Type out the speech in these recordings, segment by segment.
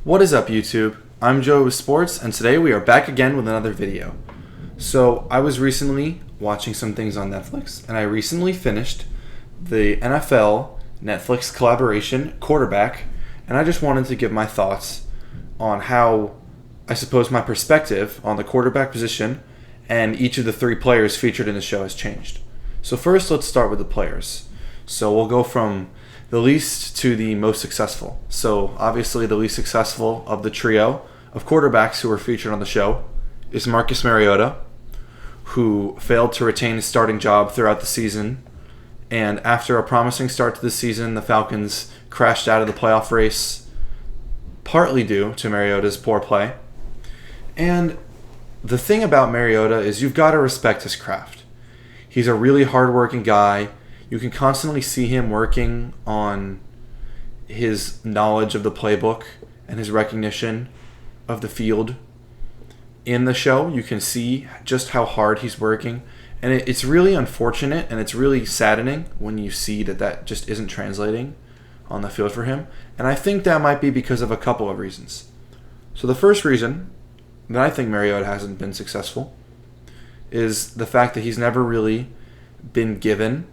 What is up, YouTube? I'm Joe with Sports, and today we are back again with another video. So, I was recently watching some things on Netflix, and I recently finished the NFL Netflix collaboration Quarterback, and I just wanted to give my thoughts on how, I suppose, my perspective on the quarterback position and each of the three players featured in the show has changed. So first, let's start with the players. So we'll go from the least to the most successful. So obviously the least successful of the trio of quarterbacks who were featured on the show is Marcus Mariota, who failed to retain his starting job throughout the season. And after a promising start to the season, the Falcons crashed out of the playoff race, partly due to Mariota's poor play. And the thing about Mariota is you've got to respect his craft. He's a really hardworking guy. You can constantly see him working on his knowledge of the playbook and his recognition of the field. In the show, you can see just how hard he's working. And it's really unfortunate and it's really saddening when you see that just isn't translating on the field for him. And I think that might be because of a couple of reasons. So the first reason that I think Mariota hasn't been successful is the fact that he's never really been given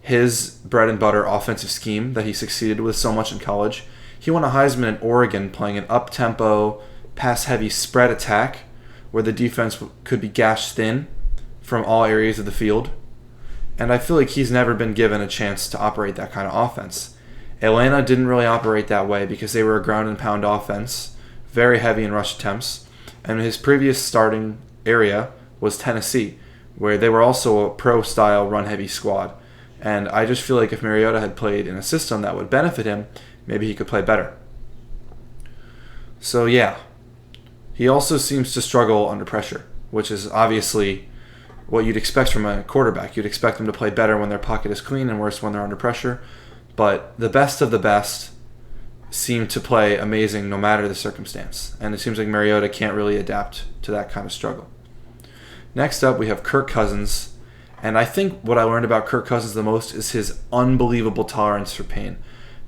his bread and butter offensive scheme that he succeeded with so much in college. He won a Heisman in Oregon playing an up-tempo, pass-heavy spread attack where the defense could be gashed thin from all areas of the field. And I feel like he's never been given a chance to operate that kind of offense. Atlanta didn't really operate that way because they were a ground and pound offense, very heavy in rush attempts. And his previous starting area was Tennessee, where they were also a pro-style run-heavy squad. And I just feel like if Mariota had played in a system that would benefit him, maybe he could play better. So yeah, he also seems to struggle under pressure, which is obviously what you'd expect from a quarterback. You'd expect them to play better when their pocket is clean and worse when they're under pressure. But the best of the best seem to play amazing no matter the circumstance. And it seems like Mariota can't really adapt to that kind of struggle. Next up, we have Kirk Cousins. And I think what I learned about Kirk Cousins the most is his unbelievable tolerance for pain.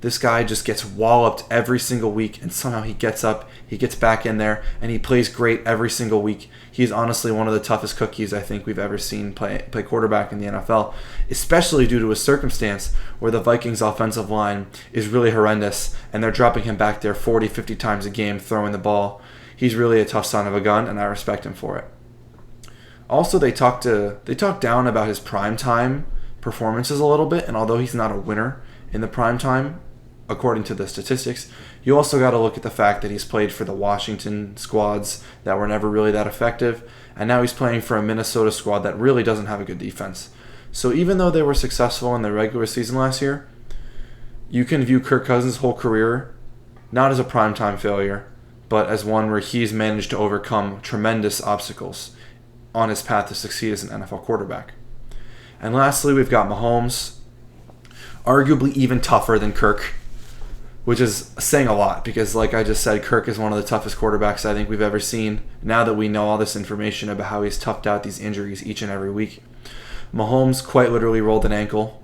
This guy just gets walloped every single week, and somehow he gets up, he gets back in there, and he plays great every single week. He's honestly one of the toughest cookies I think we've ever seen play quarterback in the NFL, especially due to a circumstance where the Vikings offensive line is really horrendous, and they're dropping him back there 40, 50 times a game throwing the ball. He's really a tough son of a gun, and I respect him for it. Also, they talked down about his primetime performances a little bit, and although he's not a winner in the primetime, according to the statistics, you also got to look at the fact that he's played for the Washington squads that were never really that effective, and now he's playing for a Minnesota squad that really doesn't have a good defense. So even though they were successful in the regular season last year, you can view Kirk Cousins' whole career not as a primetime failure, but as one where he's managed to overcome tremendous obstacles on his path to succeed as an NFL quarterback. And lastly, we've got Mahomes, arguably even tougher than Kirk, which is saying a lot because, like I just said, Kirk is one of the toughest quarterbacks I think we've ever seen. Now that we know all this information about how he's toughed out these injuries each and every week. Mahomes quite literally rolled an ankle,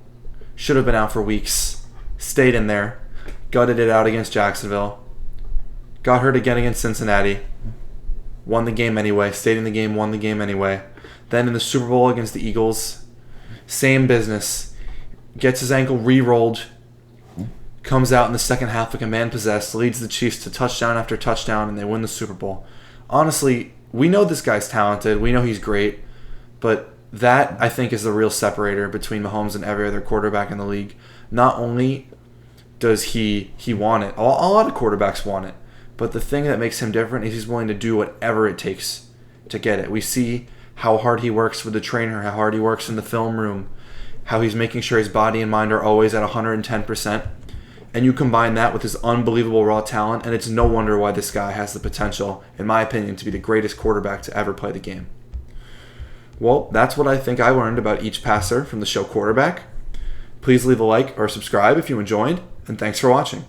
should have been out for weeks, stayed in there, gutted it out against Jacksonville, got hurt again against Cincinnati, won the game anyway, stayed in the game, won the game anyway. Then in the Super Bowl against the Eagles, same business. Gets his ankle re-rolled, comes out in the second half like a man possessed, leads the Chiefs to touchdown after touchdown, and they win the Super Bowl. Honestly, we know this guy's talented. We know he's great. But that, I think, is the real separator between Mahomes and every other quarterback in the league. Not only does he want it, a lot of quarterbacks want it, but the thing that makes him different is he's willing to do whatever it takes to get it. We see how hard he works with the trainer, how hard he works in the film room, how he's making sure his body and mind are always at 110%. And you combine that with his unbelievable raw talent, and it's no wonder why this guy has the potential, in my opinion, to be the greatest quarterback to ever play the game. Well, that's what I think I learned about each passer from the show Quarterback. Please leave a like or subscribe if you enjoyed, and thanks for watching.